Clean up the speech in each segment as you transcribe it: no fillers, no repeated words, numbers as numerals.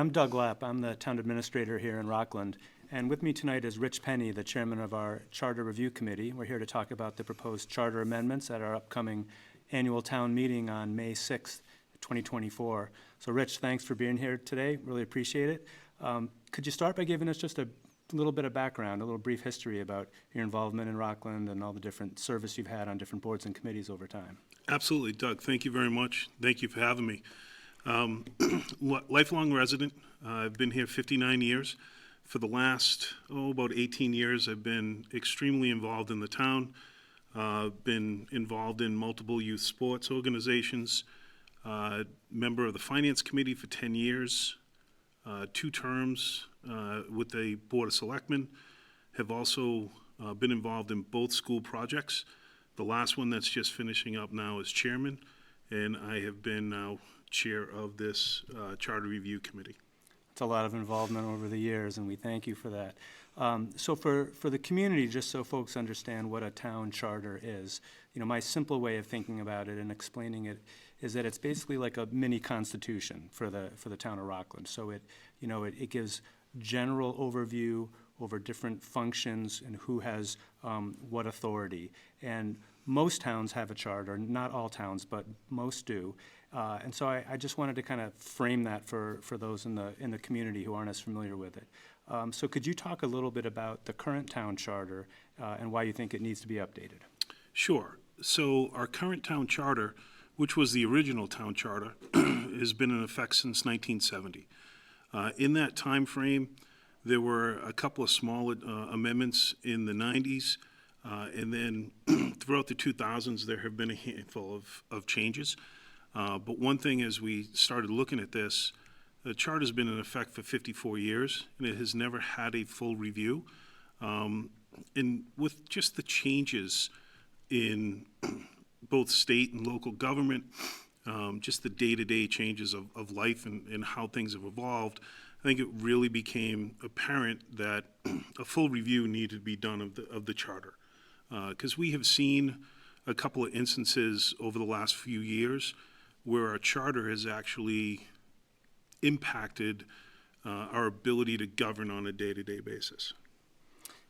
I'm Doug Lapp. I'm the town administrator here in Rockland. And with me tonight is Rich Penney, the chairman of our Charter Review Committee. We're here to talk about the proposed charter amendments at our upcoming annual town meeting on May 6th, 2024. So Rich, thanks for being here today. Really appreciate it. Could you start by giving us just a little bit of background, a little brief history about your involvement in Rockland and all the different service you've had on different boards and committees over time? Absolutely, Doug. Thank you very much. Thank you for having me. Lifelong resident. I've been here 59 years. For the last, about 18 years, I've been extremely involved in the town. Been involved in multiple youth sports organizations. Member of the Finance Committee for 10 years. 2 terms with the Board of Selectmen. Have also been involved in both school projects. The last one that's just finishing up now is chairman, and I have been now chair of this Charter Review Committee. It's a lot of involvement over the years, and we thank you for that. So for the community, just so folks understand what a town charter is, my simple way of thinking about it and explaining it is that it's basically like a mini constitution for the town of Rockland. So it gives general overview over different functions and who has what authority. And most towns have a charter, not all towns, but most do. And so I just wanted to kind of frame that for those in the community who aren't as familiar with it. So could you talk a little bit about the current town charter and why you think it needs to be updated? Sure. So our current town charter, which was the original town charter, has been in effect since 1970. In that time frame, there were a couple of small amendments in the 90s, and then throughout the 2000s, there have been a handful of changes. But one thing as we started looking at this, the charter has been in effect for 54 years, and it has never had a full review. And with just the changes in both state and local government, just the day-to-day changes of life and how things have evolved, I think it really became apparent that a full review needed to be done of the charter. Because we have seen a couple of instances over the last few years where our charter has actually impacted our ability to govern on a day-to-day basis.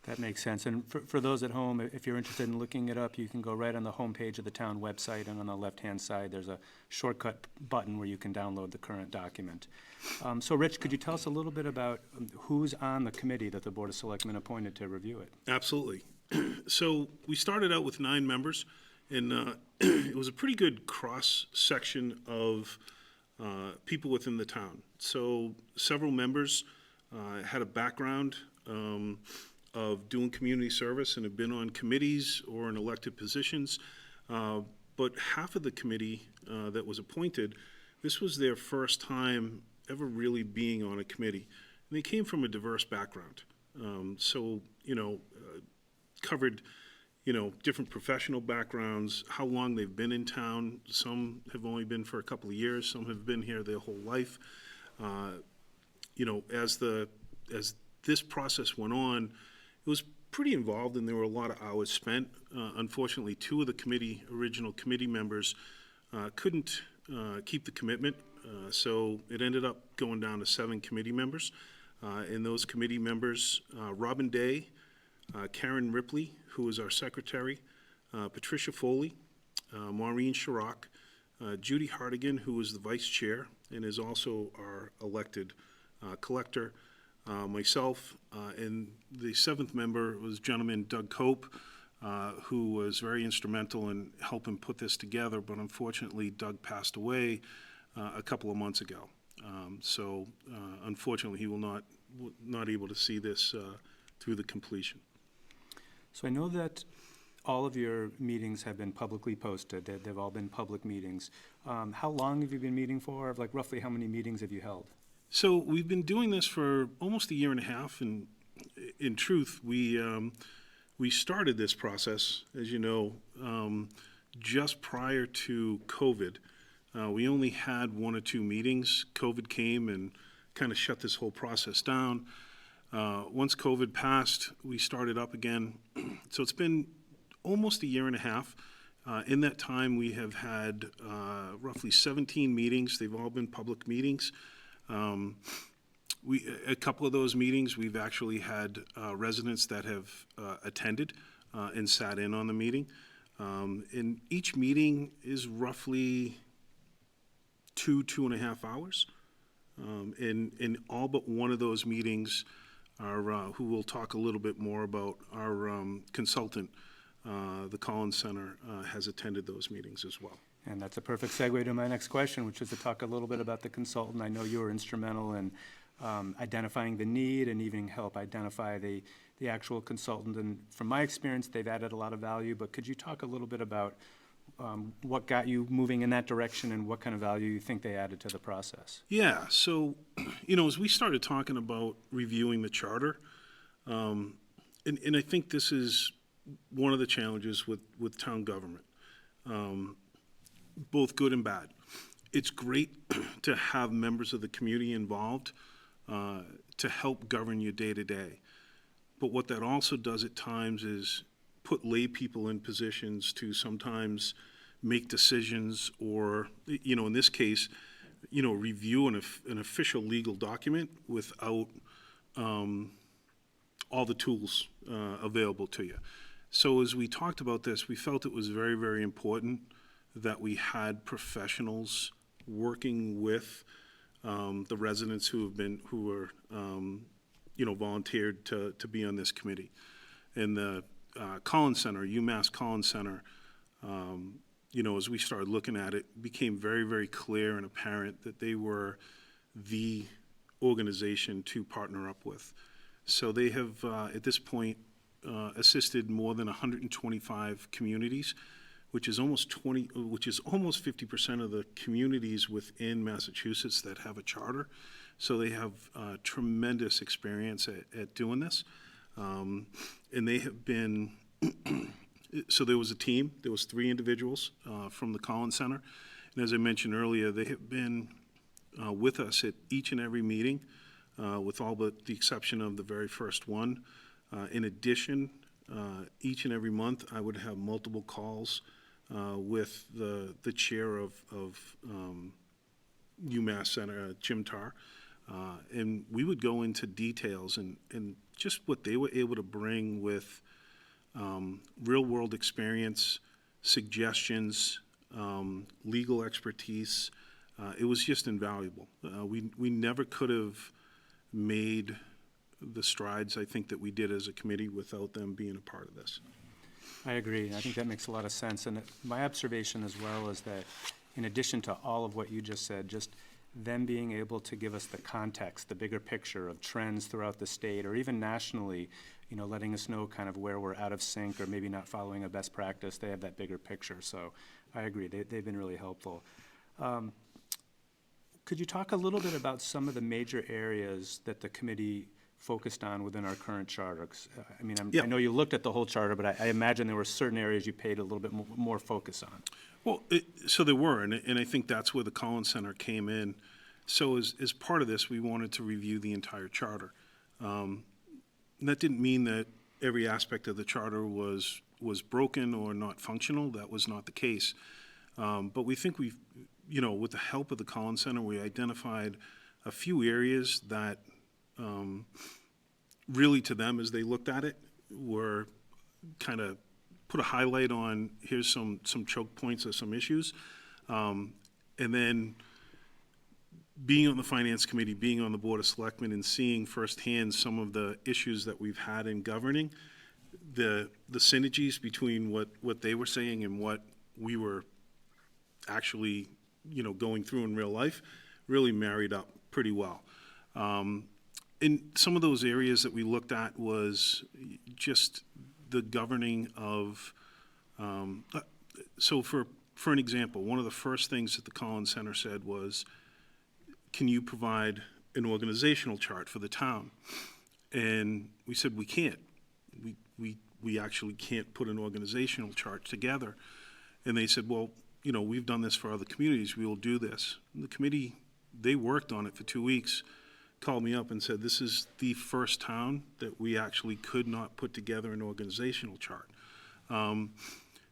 That makes sense. And for those at home, if you're interested in looking it up, you can go right on the homepage of the town website, and on the left-hand side, there's a shortcut button where you can download the current document. So Rich, could you tell us a little bit about who's on the committee that the Board of Selectmen appointed to review it? Absolutely. So we started out with 9 members, and it was a pretty good cross-section of people within the town. So several members had a background of doing community service and have been on committees or in elected positions. But half of the committee that was appointed, this was their first time ever really being on a committee. And they came from a diverse background. Covered, different professional backgrounds, how long they've been in town. Some have only been for a couple of years. Some have been here their whole life. As this process went on, it was pretty involved, and there were a lot of hours spent. Unfortunately, 2 of the original committee members couldn't keep the commitment, so it ended up going down to 7 committee members. And those committee members, Robin Day, Karen Ripley, who is our secretary, Patricia Foley, Maureen Chirac, Judy Hartigan, who is the vice chair and is also our elected collector, myself, and the 7th member was gentleman Doug Cope, who was very instrumental in helping put this together, but unfortunately Doug passed away a couple of months ago. So unfortunately he will not able to see this through the completion. So I know that all of your meetings have been publicly posted. They've all been public meetings. How long have you been meeting for? Like roughly how many meetings have you held? So we've been doing this for almost a year and a half, and in truth, we started this process, as you know, just prior to COVID. We only had 1 or 2 meetings. COVID came and kind of shut this whole process down. Once COVID passed, we started up again. So it's been almost a year and a half. In that time, we have had roughly 17 meetings. They've all been public meetings. A couple of those meetings, we've actually had residents that have attended and sat in on the meeting. And each meeting is roughly 2.5 hours. In all but one of those meetings, who we'll talk a little bit more about, our consultant, the Collins Center, has attended those meetings as well. And that's a perfect segue to my next question, which is to talk a little bit about the consultant. I know you were instrumental in identifying the need and even help identify the actual consultant. And from my experience, they've added a lot of value, but could you talk a little bit about what got you moving in that direction and what kind of value you think they added to the process? Yeah, so, as we started talking about reviewing the charter, and I think this is one of the challenges with town government, both good and bad. It's great to have members of the community involved to help govern your day-to-day. But what that also does at times is put lay people in positions to sometimes make decisions or, in this case, review an official legal document without all the tools available to you. So as we talked about this, we felt it was very, very important that we had professionals working with the residents who were volunteered to be on this committee. And the Collins Center, UMass Collins Center, as we started looking at it, became very, very clear and apparent that they were the organization to partner up with. So they have, at this point, assisted more than 125 communities, which is almost 50% of the communities within Massachusetts that have a charter. So they have tremendous experience at doing this. And they have been, so there was a team, there was 3 individuals from the Collins Center. And as I mentioned earlier, they have been with us at each and every meeting, with all but the exception of the very first one. In addition, each and every month, I would have multiple calls with the chair of UMass Center, Jim Tarr, and we would go into details and just what they were able to bring with real-world experience, suggestions, legal expertise. It was just invaluable. We never could have made the strides, I think, that we did as a committee without them being a part of this. I agree. I think that makes a lot of sense. And my observation as well is that in addition to all of what you just said, just them being able to give us the context, the bigger picture of trends throughout the state or even nationally, letting us know kind of where we're out of sync or maybe not following a best practice, they have that bigger picture. So I agree. They've been really helpful. Could you talk a little bit about some of the major areas that the committee focused on within our current charter? I know you looked at the whole charter, but I imagine there were certain areas you paid a little bit more focus on. Well, so there were, and I think that's where the Collins Center came in. So as part of this, we wanted to review the entire charter. And that didn't mean that every aspect of the charter was broken or not functional. That was not the case. But we think we've, with the help of the Collins Center, we identified a few areas that really to them, as they looked at it, were kind of put a highlight on, here's some choke points or some issues. And then being on the Finance Committee, being on the Board of Selectmen, and seeing firsthand some of the issues that we've had in governing, the synergies between what they were saying and what we were actually, going through in real life, really married up pretty well. And some of those areas that we looked at was just the governing of, so for an example, one of the first things that the Collins Center said was, can you provide an organizational chart for the town? And we said, we can't. We actually can't put an organizational chart together. And they said, well, we've done this for other communities, we will do this. And the committee, they worked on it for 2 weeks, called me up and said, this is the first town that we actually could not put together an organizational chart.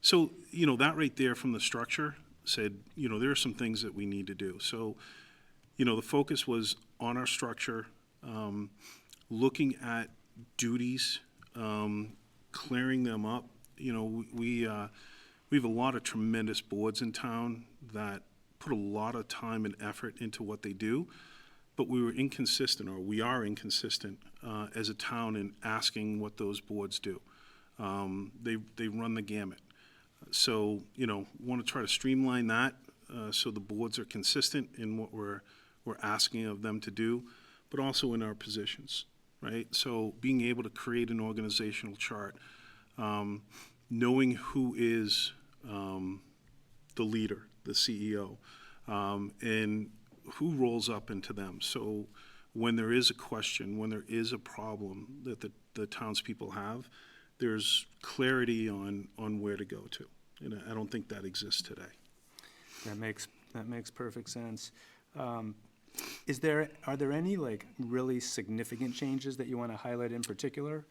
So, that right there from the structure said, there are some things that we need to do. So, the focus was on our structure, looking at duties, clearing them up. We have a lot of tremendous boards in town that put a lot of time and effort into what they do, but we are inconsistent as a town in asking what those boards do. They run the gamut. So, want to try to streamline that so the boards are consistent in what we're asking of them to do, but also in our positions, right? So being able to create an organizational chart, knowing who is the leader, the CEO, and who rolls up into them. So when there is a question, when there is a problem that the townspeople have, there's clarity on where to go to. And I don't think that exists today. That makes perfect sense. Are there any really significant changes that you want to highlight in particular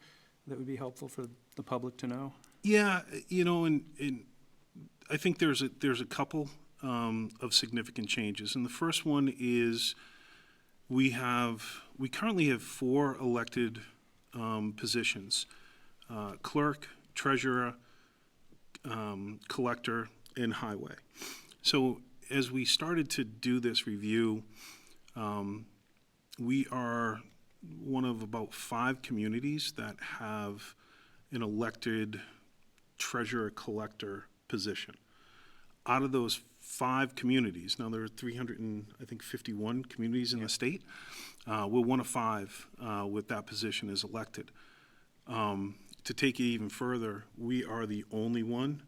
that would be helpful for the public to know? Yeah, and I think there's a couple of significant changes. And the first one is we currently have 4 elected positions: clerk, treasurer, collector, and highway. So as we started to do this review, we are one of about 5 communities that have an elected treasurer-collector position. Out of those 5 communities, now there are 351 communities in the state, we're one of 5 with that position as elected. To take it even further, we are the only one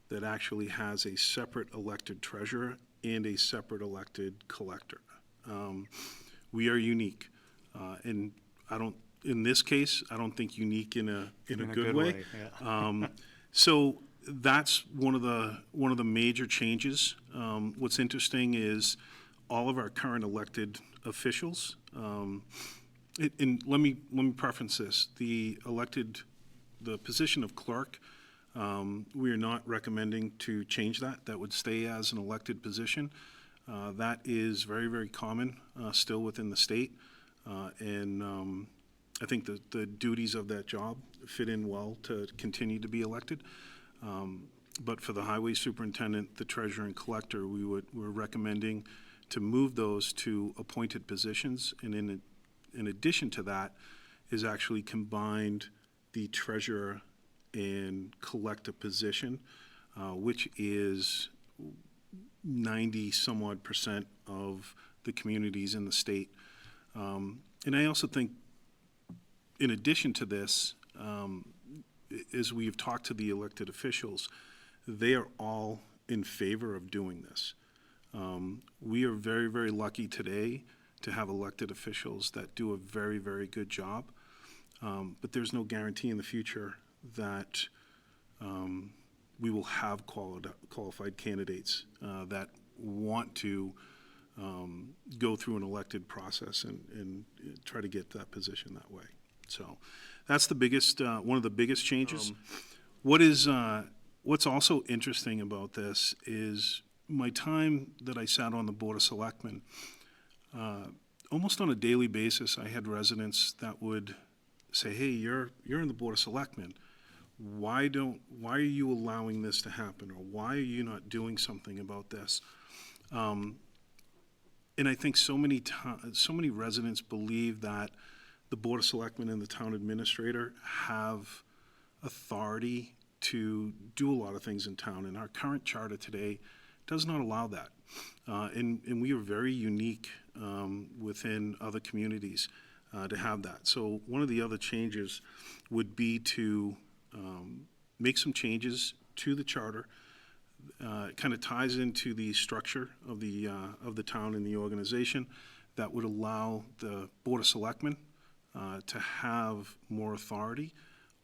that actually has a separate elected treasurer and a separate elected collector. We are unique, and in this case, I don't think unique in a good way. Yeah. So that's one of the major changes. What's interesting is all of our current elected officials. And let me preference this: the position of clerk. We are not recommending to change that. That would stay as an elected position. That is very, very common still within the state. And I think the duties of that job fit in well to continue to be elected. But for the highway superintendent, the treasurer, and collector, we're recommending to move those to appointed positions. And in addition to that, is actually combined the treasurer and collector position, which is 90-some-odd% of the communities in the state. And I also think, in addition to this, as we've talked to the elected officials, they are all in favor of doing this. We are very, very lucky today to have elected officials that do a very, very good job. But there's no guarantee in the future that we will have qualified candidates that want to go through an elected process and try to get that position that way. So that's the biggest, one of the biggest changes. What's also interesting about this is my time that I sat on the Board of Selectmen, almost on a daily basis, I had residents that would say, "Hey, you're in the Board of Selectmen. Why are you allowing this to happen? Or why are you not doing something about this?" And I think so many residents believe that the Board of Selectmen and the town administrator have authority to do a lot of things in town, and our current charter today does not allow that. And we are very unique within other communities to have that. So one of the other changes would be to make some changes to the charter. It kind of ties into the structure of the town and the organization that would allow the Board of Selectmen to have more authority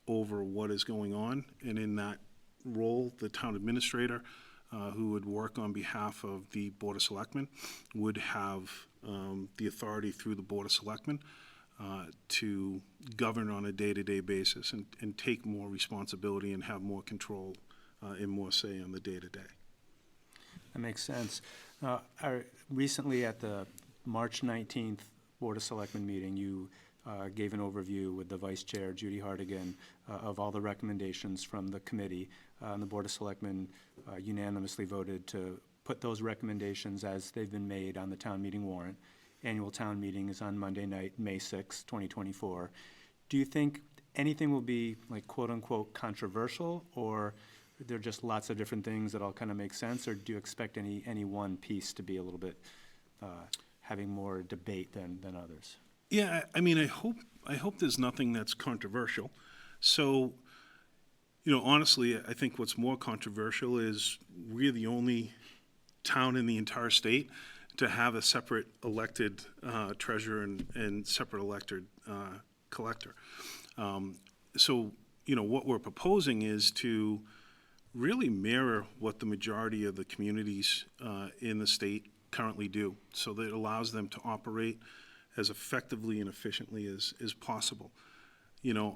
over what is going on. And in that role, the town administrator, who would work on behalf of the Board of Selectmen, would have the authority through the Board of Selectmen to govern on a day-to-day basis and take more responsibility and have more control and more say on the day-to-day. That makes sense. Recently at the March 19th Board of Selectmen meeting, you gave an overview with the Vice Chair, Judy Hartigan, of all the recommendations from the committee. And the Board of Selectmen unanimously voted to put those recommendations as they've been made on the town meeting warrant. Annual town meeting is on Monday night, May 6, 2024. Do you think anything will be, like, quote-unquote controversial, or there are just lots of different things that all kind of make sense, or do you expect any one piece to be a little bit having more debate than others? Yeah, I mean, I hope there's nothing that's controversial. So, honestly, I think what's more controversial is we're the only town in the entire state to have a separate elected treasurer and separate elected collector. So, what we're proposing is to really mirror what the majority of the communities in the state currently do, so that it allows them to operate as effectively and efficiently as possible.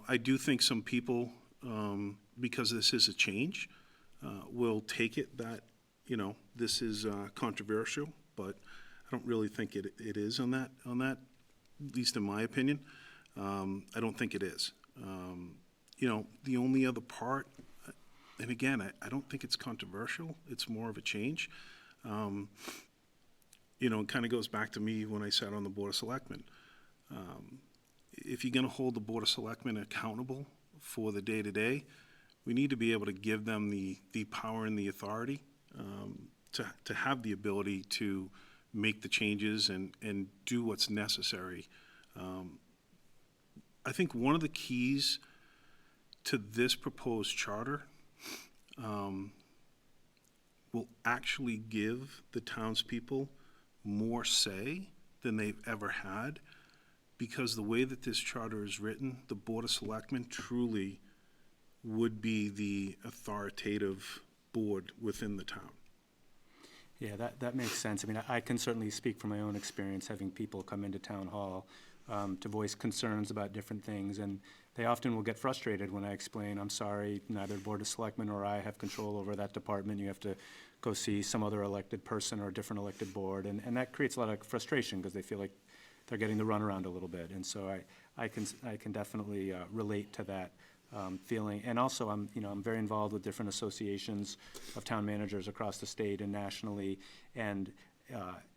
I do think some people, because this is a change, will take it that, this is controversial, but I don't really think it is on that, at least in my opinion. I don't think it is. The only other part, and again, I don't think it's controversial, it's more of a change. It kind of goes back to me when I sat on the Board of Selectmen. If you're going to hold the Board of Selectmen accountable for the day-to-day, we need to be able to give them the power and the authority to have the ability to make the changes and do what's necessary. I think one of the keys to this proposed charter will actually give the townspeople more say than they've ever had, because the way that this charter is written, the Board of Selectmen truly would be the authoritative board within the town. Yeah, that makes sense. I mean, I can certainly speak from my own experience, having people come into town hall to voice concerns about different things, and they often will get frustrated when I explain, I'm sorry, neither Board of Selectmen or I have control over that department. You have to go see some other elected person or a different elected board, and that creates a lot of frustration because they feel like they're getting the runaround a little bit. And so I can definitely relate to that feeling. And also, I'm very involved with different associations of town managers across the state and nationally, and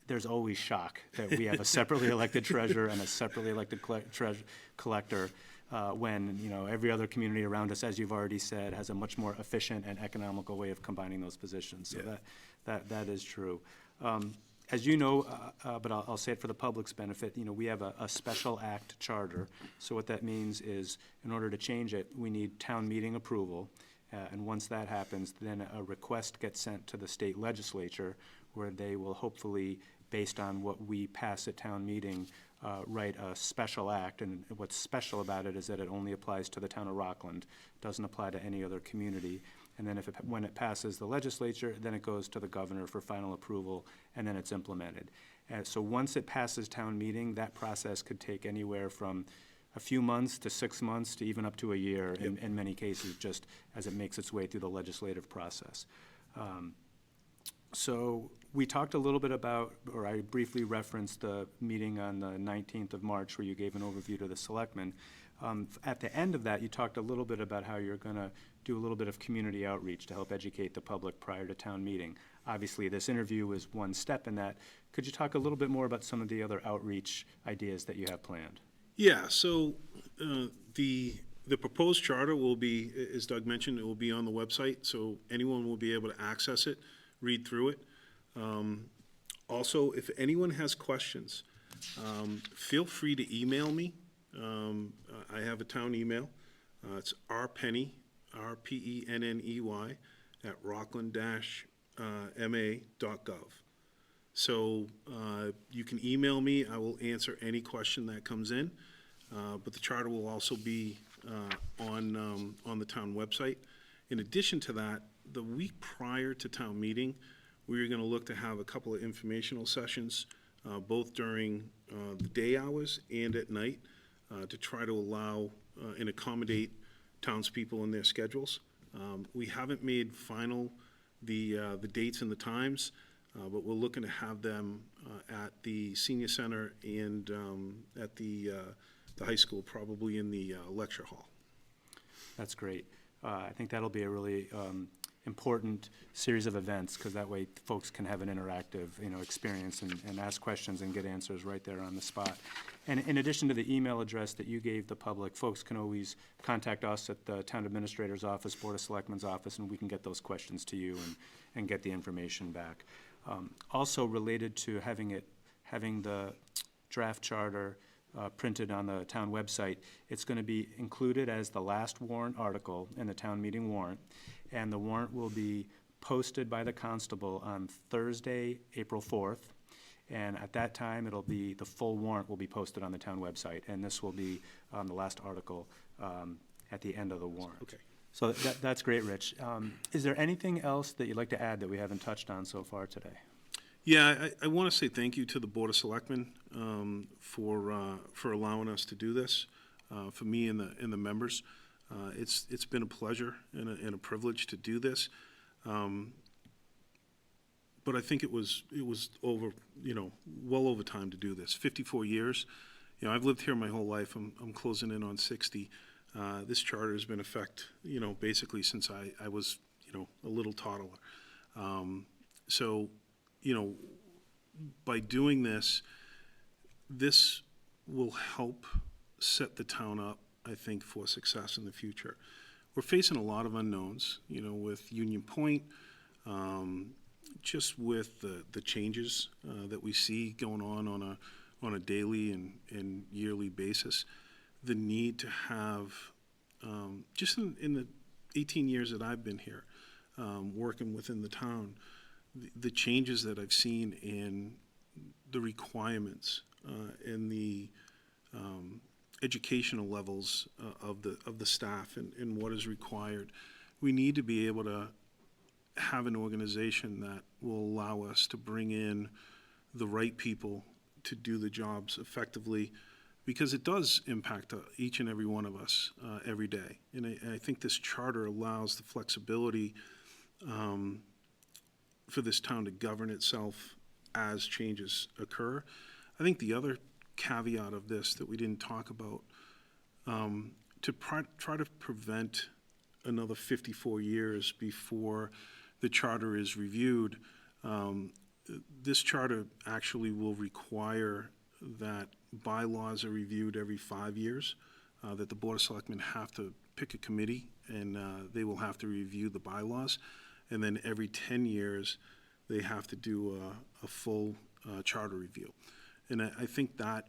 there's always shock that we have a separately elected treasurer and a separately elected collector when every other community around us, as you've already said, has a much more efficient and economical way of combining those positions. So yeah. that is true. As you know, but I'll say it for the public's benefit, we have a special act charter. So what that means is, in order to change it, we need town meeting approval. And once that happens, then a request gets sent to the state legislature, where they will hopefully, based on what we pass at town meeting, write a special act. And what's special about it is that it only applies to the town of Rockland, doesn't apply to any other community. And then when it passes the legislature, then it goes to the governor for final approval, and then it's implemented. So once it passes town meeting, that process could take anywhere from a few months to 6 months to even up to a year in many cases, just as it makes its way through the legislative process. So we talked a little bit about, or I briefly referenced the meeting on the 19th of March where you gave an overview to the selectmen. At the end of that, you talked a little bit about how you're going to do a little bit of community outreach to help educate the public prior to town meeting. Obviously, this interview is one step in that. Could you talk a little bit more about some of the other outreach ideas that you have planned? Yeah, so the proposed charter will be, as Doug mentioned, it will be on the website, so anyone will be able to access it, read through it. Also, if anyone has questions, feel free to email me. I have a town email. It's rpenney, R-P-E-N-N-E-Y, at rockland-ma.gov. So you can email me. I will answer any question that comes in. But the charter will also be on the town website. In addition to that, the week prior to town meeting, we are going to look to have a couple of informational sessions, both during the day hours and at night, to try to allow and accommodate townspeople in their schedules. We haven't made final the dates and the times. but we're looking to have them at the senior center and at the high school, probably in the lecture hall. That's great. I think that'll be a really important series of events, because that way folks can have an interactive, experience and ask questions and get answers right there on the spot. And in addition to the email address that you gave the public, folks can always contact us at the Town Administrator's Office, Board of Selectmen's Office, and we can get those questions to you and get the information back. Also related to having the draft charter printed on the town website, it's going to be included as the last warrant article in the town meeting warrant, and the warrant will be posted by the constable on Thursday, April 4th, and at that time, the full warrant will be posted on the town website, and this will be the last article at the end of the warrant. Okay. So that's great, Rich. Is there anything else that you'd like to add that we haven't touched on so far today? Yeah, I want to say thank you to the Board of Selectmen for allowing us to do this, for me and the members. It's been a pleasure and a privilege to do this. But I think it was over, well over time to do this. 54 years. I've lived here my whole life. I'm closing in on 60. This charter has been in effect, basically since I was, a little toddler. So, by doing this, this will help set the town up, I think, for success in the future. We're facing a lot of unknowns, with Union Point, just with the changes that we see going on a daily and yearly basis. The need to have, just in the 18 years that I've been here, working within the town, the changes that I've seen in the requirements and the educational levels of the staff and what is required. We need to be able to have an organization that will allow us to bring in the right people to do the jobs effectively, because it does impact each and every one of us every day. And I think this charter allows the flexibility for this town to govern itself as changes occur. I think the other caveat of this that we didn't talk about, to try to prevent another 54 years before the charter is reviewed, this charter actually will require that bylaws are reviewed every 5 years, that the Board of Selectmen have to pick a committee, and they will have to review the bylaws. And then every 10 years, they have to do a full charter review. And I think that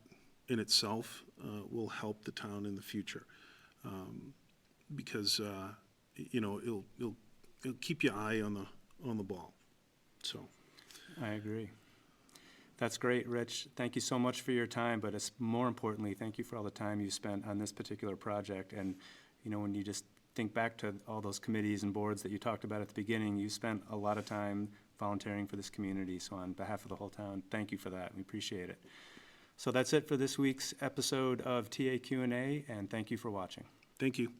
in itself will help the town in the future, because it'll keep your eye on the ball. So I agree. That's great, Rich. Thank you so much for your time, but more importantly, thank you for all the time you spent on this particular project. And when you just think back to all those committees and boards that you talked about at the beginning, you spent a lot of time volunteering for this community. So on behalf of the whole town, thank you for that. We appreciate it. So that's it for this week's episode of TA Q&A, and thank you for watching. thank you.